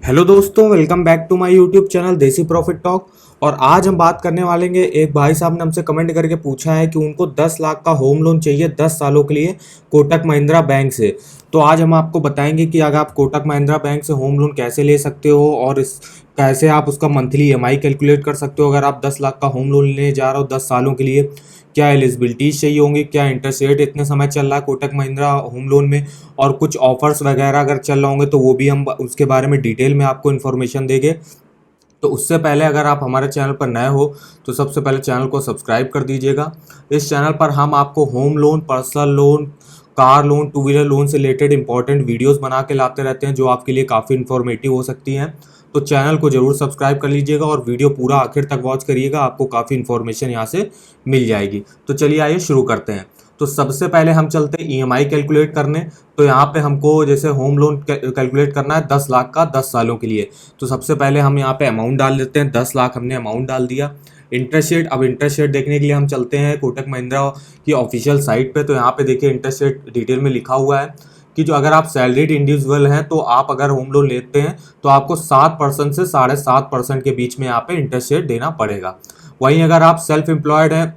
Hello दोस्तों, welcome back to my YouTube channel Desi profit talk. और आज हम बात करने वाले हैं, एक भाई साहब ने हमसे कमेंट करके पूछा है कि उनको 10 लाख का होम लोन चाहिए 10 सालों के लिए कोटक महिंद्रा बैंक से। तो आज हम आपको बताएंगे कि अगर आप कोटक महिंद्रा बैंक से होम लोन कैसे ले सकते हो और इस कैसे आप उसका मंथली ईएमआई कैलकुलेट कर सकते हो। अगर आप 10 लाख का होम लोन लेने जा रहे हो 10 सालों के लिए, क्या एलिजिबिलिटीज चाहिए होंगी, क्या इंटरेस्ट रेट इतने समय चल रहा है कोटक महिंद्रा होम लोन में, और कुछ ऑफर्स वगैरह अगर चल रहे होंगे तो वो भी हम उसके बारे में डिटेल में आपको इन्फॉर्मेशन देंगे। तो उससे पहले अगर आप हमारे चैनल पर नए हो तो सबसे पहले चैनल को सब्सक्राइब कर दीजिएगा। इस चैनल पर हम आपको home loan, personal loan, car loan, two wheeler loan से रिलेटेड इंपॉर्टेंट वीडियोस बना के लाते रहते हैं जो आपके लिए काफ़ी इन्फॉर्मेटिव हो सकती हैं। तो चैनल को जरूर सब्सक्राइब कर लीजिएगा और वीडियो पूरा आखिर तक वॉच करिएगा, आपको काफ़ी इन्फॉर्मेशन यहाँ से मिल जाएगी। तो चलिए आइए शुरू करते हैं। तो सबसे पहले हम चलते हैं ईएमआई कैलकुलेट करने। तो यहाँ पे हमको जैसे होम लोन कैलकुलेट करना है 10 लाख का 10 सालों के लिए। तो सबसे पहले हम यहाँ पे अमाउंट डाल देते हैं, 10 लाख हमने अमाउंट डाल दिया। इंटरेस्ट रेट, अब इंटरेस्ट रेट देखने के लिए हम चलते हैं कोटक महिंद्रा की ऑफिशियल साइट पे। तो यहाँ पे देखिए इंटरेस्ट रेट डिटेल में लिखा हुआ है कि जो अगर आप सैलरीड इंडिविजुअल हैं तो आप अगर होम लोन लेते हैं तो आपको 7% से 7.5% के बीच में यहाँ पे इंटरेस्ट रेट देना पड़ेगा। वहीं अगर आप सेल्फ एम्प्लॉयड हैं,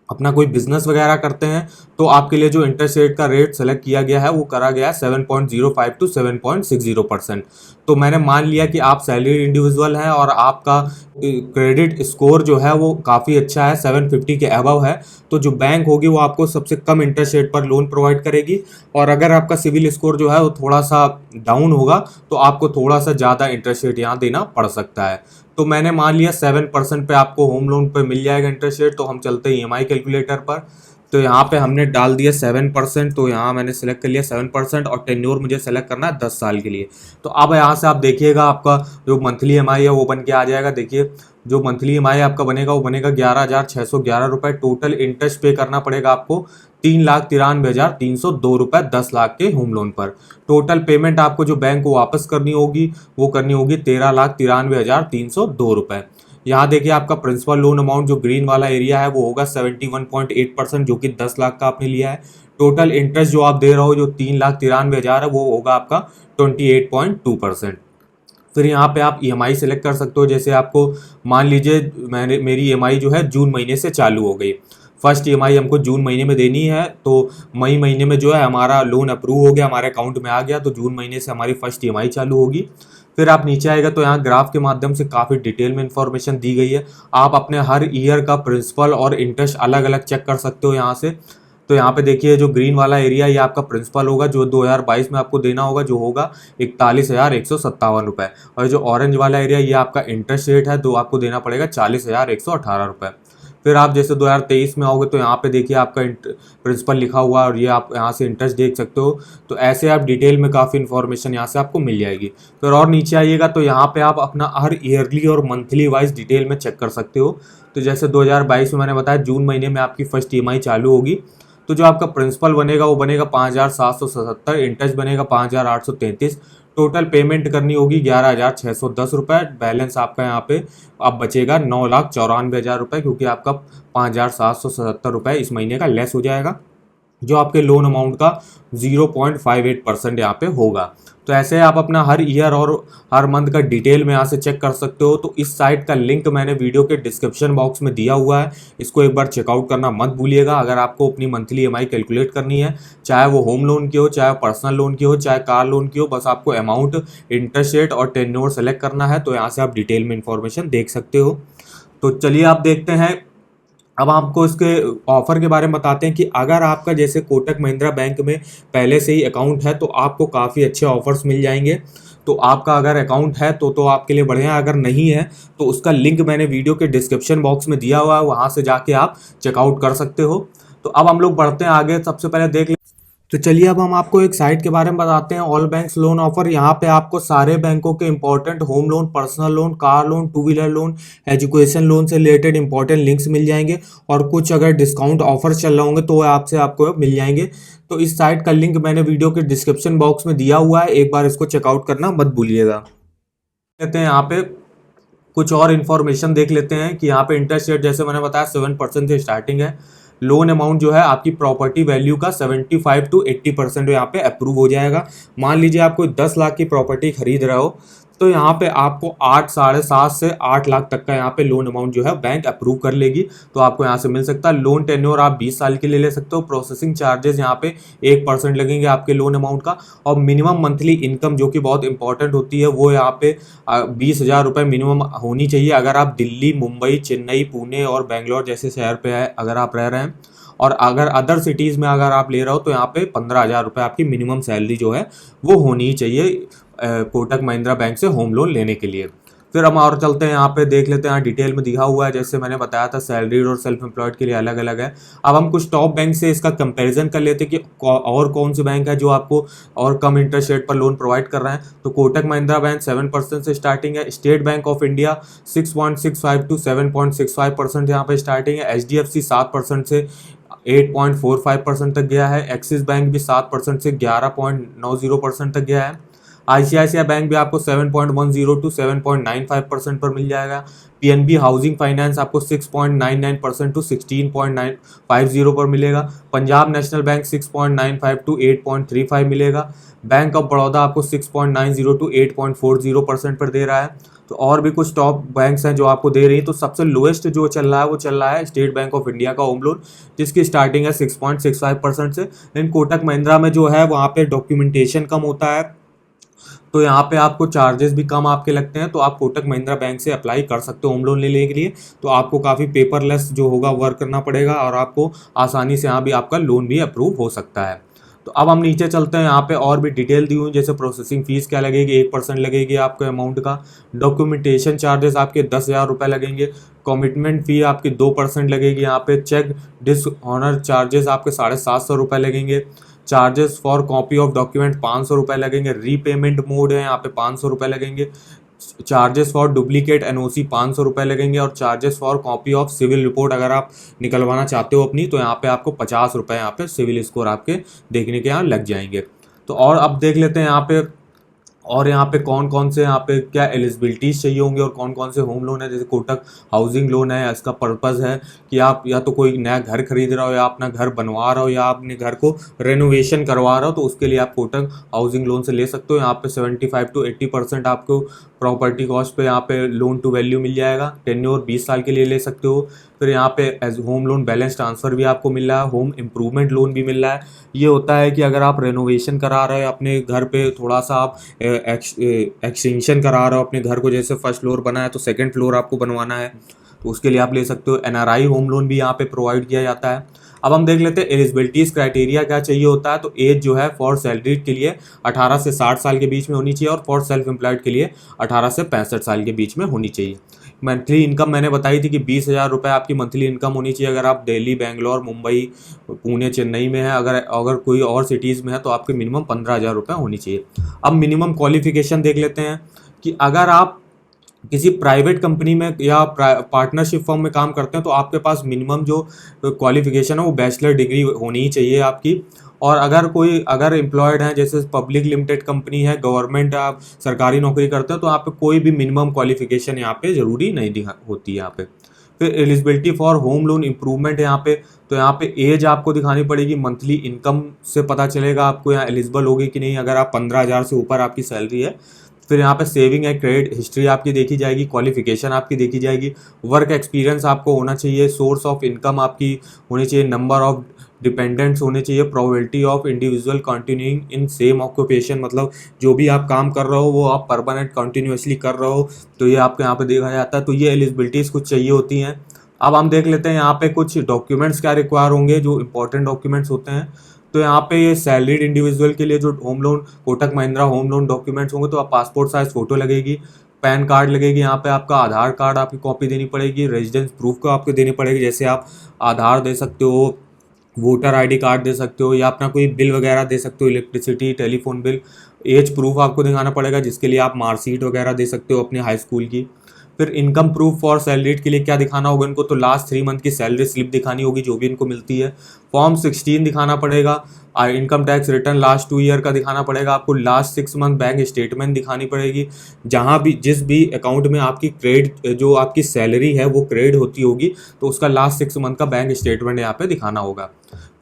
अपना कोई बिजनेस वगैरह करते हैं, तो आपके लिए जो इंटरेस्ट रेट का रेट सेलेक्ट किया गया है वो करा गया है 7.05 टू 7.60%। तो मैंने मान लिया कि आप सैलरी इंडिविजुअल हैं और आपका क्रेडिट स्कोर जो है वो काफ़ी अच्छा है, 750 के अबव है। तो जो बैंक होगी वो आपको सबसे कम इंटरेस्ट रेट पर लोन प्रोवाइड करेगी। और अगर आपका सिविल स्कोर जो है वो थोड़ा सा डाउन होगा तो आपको थोड़ा सा ज़्यादा इंटरेस्ट रेट यहाँ देना पड़ सकता है। तो मैंने मान लिया 7% पे आपको होम लोन पे मिल जाएगा इंटरेस्ट रेट। तो हम चलते हैं ईएमआई कैलकुलेटर पर। तो यहाँ पे हमने डाल दिया 7%। तो यहाँ मैंने सेलेक्ट कर लिया 7% और टेन्योर मुझे सेलेक्ट करना है 10 साल के लिए। तो अब यहाँ से आप देखिएगा आपका जो मंथली ईएमआई है वो बन के आ जाएगा। देखिए जो मंथली ईएमआई आपका बनेगा वो बनेगा 11,611 रुपये। टोटल इंटरेस्ट पे करना पड़ेगा आपको 3,93,302 रुपये 10 लाख के होम लोन पर। टोटल पेमेंट आपको जो बैंक को वापस करनी होगी वो करनी होगी 13,93,302 रुपये। यहाँ देखिए आपका प्रिंसिपल लोन अमाउंट जो ग्रीन वाला एरिया है वो होगा 71.8%, जो कि 10 लाख का आपने लिया है। टोटल इंटरेस्ट जो आप दे रहे हो जो 3,93,000 है वो होगा आपका 28.2%। फिर यहाँ पे आप ईएमआई सेलेक्ट कर सकते हो। जैसे आपको मान लीजिए मेरी ईएमआई जो है जून महीने से चालू हो गई, फर्स्ट ईएमआई हमको जून महीने में देनी है। तो मई महीने में जो है हमारा लोन अप्रूव हो गया, हमारे अकाउंट में आ गया, तो जून महीने से हमारी फर्स्ट ईएमआई चालू होगी। फिर आप नीचे आएगा तो यहाँ ग्राफ के माध्यम से काफ़ी डिटेल में इंफॉर्मेशन दी गई है। आप अपने हर ईयर का प्रिंसिपल और इंटरेस्ट अलग अलग चेक कर सकते हो यहाँ से। तो यहाँ पे देखिए जो ग्रीन वाला एरिया ये आपका प्रिंसिपल होगा जो 2022 में आपको देना होगा, जो होगा 41,157 रुपये। और जो ऑरेंज वाला एरिया ये आपका इंटरेस्ट रेट है तो आपको देना पड़ेगा 40,118 रुपये। फिर आप जैसे 2023 में आओगे तो यहाँ पे देखिए आपका प्रिंसिपल लिखा हुआ है और ये आप यहाँ से इंटरेस्ट देख सकते हो। तो ऐसे आप डिटेल में काफ़ी इन्फॉर्मेशन यहाँ से आपको मिल जाएगी। फिर और नीचे आइएगा तो यहाँ पे आप अपना हर ईयरली और मंथली वाइज डिटेल में चेक कर सकते हो। तो जैसे 2022 में मैंने बताया जून महीने में आपकी फर्स्ट ईएमआई चालू होगी, तो जो आपका प्रिंसिपल बनेगा वो बनेगा 5,777, इंटरेस्ट बनेगा 5,833। टोटल पेमेंट करनी होगी 11,610 रुपये। बैलेंस आपका यहाँ पे अब बचेगा 9,94,000 रुपये, क्योंकि आपका 5,777 रुपये इस महीने का लेस हो जाएगा, जो आपके लोन अमाउंट का 0.58% यहाँ पे होगा। तो ऐसे आप अपना हर ईयर और हर मंथ का डिटेल में यहाँ से चेक कर सकते हो। तो इस साइट का लिंक मैंने वीडियो के डिस्क्रिप्शन बॉक्स में दिया हुआ है, इसको एक बार चेकआउट करना मत भूलिएगा। अगर आपको अपनी मंथली ईएमआई कैलकुलेट करनी है, चाहे वो होम लोन की हो, चाहे पर्सनल लोन की हो, चाहे कार लोन की हो, बस आपको अमाउंट, इंटरेस्ट रेट और टेन्योर सेलेक्ट करना है। तो यहाँ से आप डिटेल में इंफॉर्मेशन देख सकते हो। तो चलिए आप देखते हैं, अब आपको इसके ऑफ़र के बारे में बताते हैं कि अगर आपका जैसे कोटक महिंद्रा बैंक में पहले से ही अकाउंट है तो आपको काफ़ी अच्छे ऑफर्स मिल जाएंगे। तो आपका अगर अकाउंट है तो आपके लिए बढ़िया है, अगर नहीं है तो उसका लिंक मैंने वीडियो के डिस्क्रिप्शन बॉक्स में दिया हुआ है, वहाँ से जाके आप चेकआउट कर सकते हो। तो अब हम लोग बढ़ते हैं आगे। सबसे पहले देख तो चलिए अब हम आपको एक साइट के बारे में बताते हैं, ऑल बैंक्स लोन ऑफर। यहाँ पे आपको सारे बैंकों के important home loan, personal loan, car loan, two wheeler loan, education loan से रिलेटेड इंपॉर्टेंट लिंक्स मिल जाएंगे। और कुछ अगर डिस्काउंट ऑफर चल रहे होंगे तो आपको मिल जाएंगे। तो इस साइट का लिंक मैंने वीडियो के डिस्क्रिप्शन बॉक्स में दिया हुआ है, एक बार इसको चेकआउट करना मत भूलिएगा। कहते हैं यहाँ पे कुछ और इन्फॉर्मेशन देख लेते हैं कि यहाँ पे इंटरेस्ट रेट जैसे मैंने बताया 7% से स्टार्टिंग है। लोन अमाउंट जो है आपकी प्रॉपर्टी वैल्यू का 75 to 80% यहाँ पे अप्रूव हो जाएगा। मान लीजिए आप कोई 10 लाख की प्रॉपर्टी खरीद रहे हो तो यहाँ पे आपको 8 7.5 से 8 लाख तक का यहाँ पे लोन अमाउंट जो है बैंक अप्रूव कर लेगी, तो आपको यहाँ से मिल सकता है। लोन टेन्योर आप 20 साल के लिए ले सकते हो। प्रोसेसिंग चार्जेस यहाँ पे 1% लगेंगे आपके लोन अमाउंट का। और मिनिमम मंथली इनकम जो कि बहुत इंपॉर्टेंट होती है, वो यहाँ पे 20,000 रुपये मिनिमम होनी चाहिए अगर आप दिल्ली, मुंबई, चेन्नई, पुणे और बेंगलोर जैसे शहर पे है अगर आप रह रहे हैं। और अगर अदर सिटीज़ में अगर आप ले रहे हो तो यहाँ पे 15,000 रुपये आपकी मिनिमम सैलरी जो है वो होनी ही चाहिए कोटक महिंद्रा बैंक से होम लोन लेने के लिए। फिर हम और चलते हैं, यहाँ पे देख लेते हैं, यहाँ डिटेल में दिखा हुआ है, जैसे मैंने बताया था सैलरीड और सेल्फ एम्प्लॉयड के लिए अलग अलग है। अब हम कुछ टॉप बैंक से इसका कंपैरिजन कर लेते हैं कि और कौन से बैंक है जो आपको और कम इंटरेस्ट रेट पर लोन प्रोवाइड कर रहे हैं। तो कोटक महिंद्रा बैंक 7% से स्टार्टिंग है। State bank of India 6.65 to 7.65% यहाँ पे स्टार्टिंग है। HDFC 7% से 8.45% तक गया है। एक्सिस बैंक भी 7% से 11.90% तक गया है। ICICI बैंक भी आपको 7.10 to 7.95% पर मिल जाएगा। PNB हाउसिंग फाइनेंस आपको 6.99% to 16.950 पर मिलेगा। पंजाब नेशनल बैंक 6.95 to 8.35 मिलेगा। बैंक ऑफ बड़ौदा आपको 6.90 to 8.40% पर दे रहा है। तो और भी कुछ टॉप बैंक्स हैं जो आपको दे रही है। तो सबसे लोएस्ट जो चल रहा है वो चल रहा है स्टेट बैंक ऑफ इंडिया का होम लोन, जिसकी स्टार्टिंग है 6.65% से। लेकिन कोटक महिंद्रा में जो है वहाँ पे डॉक्यूमेंटेशन कम होता है, तो यहाँ पे आपको चार्जेस भी कम आपके लगते हैं। तो आप कोटक महिंद्रा बैंक से अप्लाई कर सकते हो होम लोन लेने के लिए। तो आपको काफ़ी पेपरलेस जो होगा वर्क करना पड़ेगा और आपको आसानी से यहाँ भी आपका लोन भी अप्रूव हो सकता है। तो अब हम नीचे चलते हैं, यहाँ पे और भी डिटेल दी हुई है, जैसे प्रोसेसिंग फीस क्या लगेगी, 1% लगेगी आपके अमाउंट का। डॉक्यूमेंटेशन चार्जेस आपके 10,000 रुपये लगेंगे। कमिटमेंट फ़ी आपकी 2% लगेगी। यहाँ पे चेक डिसऑनर चार्जेस आपके 750 रुपये लगेंगे। Charges for copy of document 500 रुपये लगेंगे। रीपेमेंट मोड है यहाँ पे 500 रुपये लगेंगे। चार्जेस फॉर डुप्लीकेट NOC 500 रुपये लगेंगे। और charges for copy of civil report अगर आप निकलवाना चाहते हो अपनी, तो यहाँ पे आपको 50 रुपये यहाँ पे सिविल स्कोर आपके देखने के यहाँ लग जाएंगे। तो और अब देख लेते हैं यहाँ पे और यहाँ पे कौन कौन से यहाँ पे क्या एलिजिबिलिटीज़ चाहिए होंगे और कौन कौन से होम लोन है। जैसे कोटक हाउसिंग लोन है, इसका पर्पज़ है कि आप या तो कोई नया घर खरीद रहे हो या अपना घर बनवा रहे हो या अपने घर को रेनोवेशन करवा रहे हो, तो उसके लिए आप कोटक हाउसिंग लोन से ले सकते हो। यहाँ पे 75 to 80% आपको प्रॉपर्टी कॉस्ट पे यहाँ पे लोन टू वैल्यू मिल जाएगा। टेन्योर 20 साल के लिए ले सकते हो। फिर यहाँ पे age home loan balance transfer भी आपको मिल रहा है। होम इम्प्रूवमेंट लोन भी मिल रहा है। ये होता है कि अगर आप रेनोवेशन करा रहे हो अपने घर पे, थोड़ा सा आप एक्सटेंशन करा रहे हो अपने घर को, जैसे फर्स्ट फ्लोर बना है तो सेकंड फ्लोर आपको बनवाना है, तो उसके लिए आप ले सकते हो। NRI होम लोन भी यहाँ पे प्रोवाइड किया जाता है। अब हम देख लेते हैं एलिजिबिलिटीज़ क्राइटेरिया क्या चाहिए होता है। तो एज जो है फॉर सैलरीड के लिए 18 से 60 साल के बीच में होनी चाहिए और फॉर सेल्फ एम्प्लॉयड के लिए 18 से 65 साल के बीच में होनी चाहिए। मंथली इनकम मैंने बताई थी कि 20,000 रुपये आपकी मंथली इनकम होनी चाहिए अगर आप दिल्ली, बेंगलोर, मुंबई, पुणे, चेन्नई में है। अगर कोई और सिटीज़ में है तो आपके मिनिमम 15,000 रुपये होनी चाहिए। अब मिनिमम क्वालिफिकेशन देख लेते हैं कि अगर आप किसी प्राइवेट कंपनी में या पार्टनरशिप फर्म में काम करते हैं तो आपके पास मिनिमम जो क्वालिफिकेशन है वो बैचलर डिग्री होनी ही चाहिए आपकी। और अगर एम्प्लॉयड हैं, जैसे पब्लिक लिमिटेड कंपनी है, गवर्नमेंट आप सरकारी नौकरी करते हो, तो आप पे कोई भी मिनिमम क्वालिफिकेशन यहाँ पे ज़रूरी नहीं होती है यहाँ पे। फिर eligibility for home loan improvement है यहाँ पे। तो यहाँ पे एज आपको दिखानी पड़ेगी, मंथली इनकम से पता चलेगा आपको यहाँ एलिजिबल होगी कि नहीं अगर आप 15,000 से ऊपर आपकी सैलरी है। फिर यहाँ पे सेविंग है, क्रेडिट हिस्ट्री आपकी देखी जाएगी, क्वालिफिकेशन आपकी देखी जाएगी, वर्क एक्सपीरियंस आपको होना चाहिए, सोर्स ऑफ इनकम आपकी होनी चाहिए, नंबर ऑफ डिपेंडेंट्स होने चाहिए, probability of individual continuing in same occupation, मतलब जो भी आप काम कर रहे हो वो आप परमानेंट कंटिन्यूसली कर रहे हो, तो ये आपको यहाँ पे देखा जाता है। तो ये एलिजिबिलिटीज़ कुछ चाहिए होती हैं। अब हम देख लेते हैं यहाँ पे कुछ डॉक्यूमेंट्स क्या रिक्वायर होंगे, जो इंपॉर्टेंट डॉक्यूमेंट्स होते हैं। तो यहाँ पे ये सैलरीड इंडिविजुअल के लिए जो home loan Kotak Mahindra home loan documents होंगे, तो आप पासपोर्ट साइज फ़ोटो लगेगी, पैन कार्ड लगेगी, यहाँ पे आपका आधार कार्ड आपकी कॉपी देनी पड़ेगी, रेजिडेंस प्रूफ को आपको देनी पड़ेगी, जैसे आप आधार दे सकते हो, वोटर ID कार्ड दे सकते हो, या अपना कोई बिल वगैरह दे सकते हो, electricity, telephone bill. Age proof आपको दिखाना पड़ेगा, जिसके लिए आप मार्कशीट वगैरह दे सकते हो अपने हाई स्कूल की। फिर इनकम प्रूफ फॉर सैलरीड के लिए क्या दिखाना होगा इनको, तो लास्ट 3 मंथ की सैलरी स्लिप दिखानी होगी जो भी इनको मिलती है। फॉर्म 16 दिखाना पड़ेगा, income tax return last 2 year का दिखाना पड़ेगा आपको। लास्ट 6 मंथ बैंक स्टेटमेंट दिखानी पड़ेगी। जहाँ भी जिस भी अकाउंट में आपकी क्रेडिट जो आपकी सैलरी है वो क्रेडिट होती होगी तो उसका लास्ट 6 मंथ का बैंक स्टेटमेंट यहाँ पे दिखाना होगा।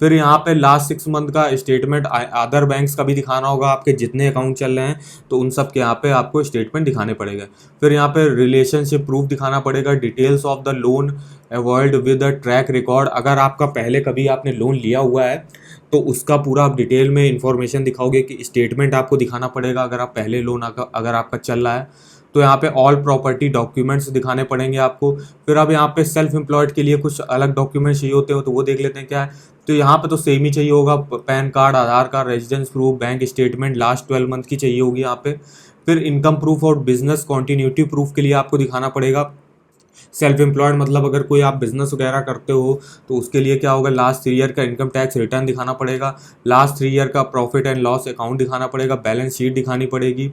फिर यहाँ पे लास्ट 6 मंथ का स्टेटमेंट अदर बैंक्स का भी दिखाना होगा, आपके जितने अकाउंट चल रहे हैं तो उन सब के यहाँ पे आपको स्टेटमेंट दिखाने पड़ेगा। फिर यहाँ पे रिलेशनशिप प्रूफ दिखाना पड़ेगा, details of the loan avoid with the track record. अगर आपका पहले कभी आपने लोन लिया हुआ है तो उसका पूरा आप डिटेल में इंफॉर्मेशन दिखाओगे कि स्टेटमेंट आपको दिखाना पड़ेगा अगर आप पहले लोन अगर आपका चल रहा है तो यहाँ पे ऑल प्रॉपर्टी डॉक्यूमेंट्स दिखाने पड़ेंगे आपको। फिर अब यहाँ पे सेल्फ एम्प्लॉयड के लिए कुछ अलग डॉक्यूमेंट्स चाहिए होते हो तो वो देख लेते हैं क्या है। तो यहाँ पे तो सेम ही चाहिए होगा, PAN card, Aadhaar card, residence proof, bank statement last 12 month की चाहिए होगी यहाँ पे। फिर इनकम प्रूफ और बिजनेस कॉन्टिन्यूटी प्रूफ के लिए आपको दिखाना पड़ेगा। सेल्फ एम्प्लॉयड मतलब अगर कोई आप बिजनेस वगैरह करते हो तो उसके लिए क्या होगा, लास्ट 3 ईयर का इनकम टैक्स रिटर्न दिखाना पड़ेगा, लास्ट 3 ईयर का प्रॉफिट एंड लॉस अकाउंट दिखाना पड़ेगा, बैलेंस शीट दिखानी पड़ेगी।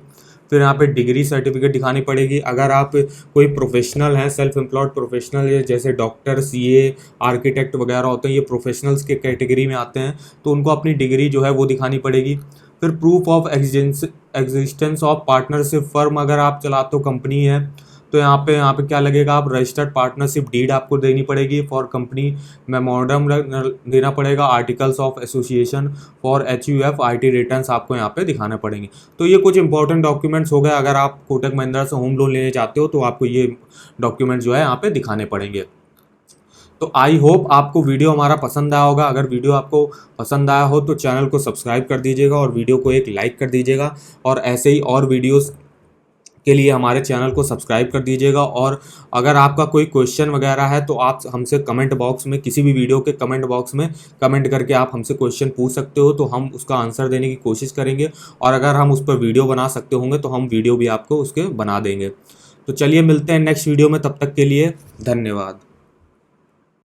फिर यहाँ पे डिग्री सर्टिफिकेट दिखानी पड़ेगी। अगर आप कोई प्रोफेशनल हैं, सेल्फ एम्प्लॉयड प्रोफेशनल है, जैसे डॉक्टर, सीए, आर्किटेक्ट वगैरह होते हैं, ये प्रोफेशनल्स के कैटेगरी में आते हैं तो उनको अपनी डिग्री जो है वो दिखानी पड़ेगी। फिर proof of existence of partnership firm, अगर आप चलाते हो कंपनी है तो यहाँ पे क्या लगेगा, आप रजिस्टर्ड पार्टनरशिप डीड आपको देनी पड़ेगी फॉर कंपनी, मेमोरेंडम देना पड़ेगा, articles of association for HUF IT returns आपको यहाँ पे दिखाने पड़ेंगे। तो ये कुछ इंपॉर्टेंट डॉक्यूमेंट्स हो गए। अगर आप कोटक महिंद्रा से होम लोन लेने चाहते हो तो आपको ये डॉक्यूमेंट जो है यहाँ पे दिखाने पड़ेंगे। तो आई होप आपको वीडियो हमारा पसंद आया होगा। अगर वीडियो आपको पसंद आया हो तो चैनल को सब्सक्राइब कर दीजिएगा और वीडियो को एक लाइक कर दीजिएगा, और ऐसे ही और वीडियोस के लिए हमारे चैनल को सब्सक्राइब कर दीजिएगा। और अगर आपका कोई क्वेश्चन वगैरह है तो आप हमसे कमेंट बॉक्स में, किसी भी वीडियो के कमेंट बॉक्स में कमेंट करके आप हमसे क्वेश्चन पूछ सकते हो, तो हम उसका आंसर देने की कोशिश करेंगे। और अगर हम उस पर वीडियो बना सकते होंगे तो हम वीडियो भी आपको उसके बना देंगे। तो चलिए मिलते हैं नेक्स्ट वीडियो में, तब तक के लिए धन्यवाद।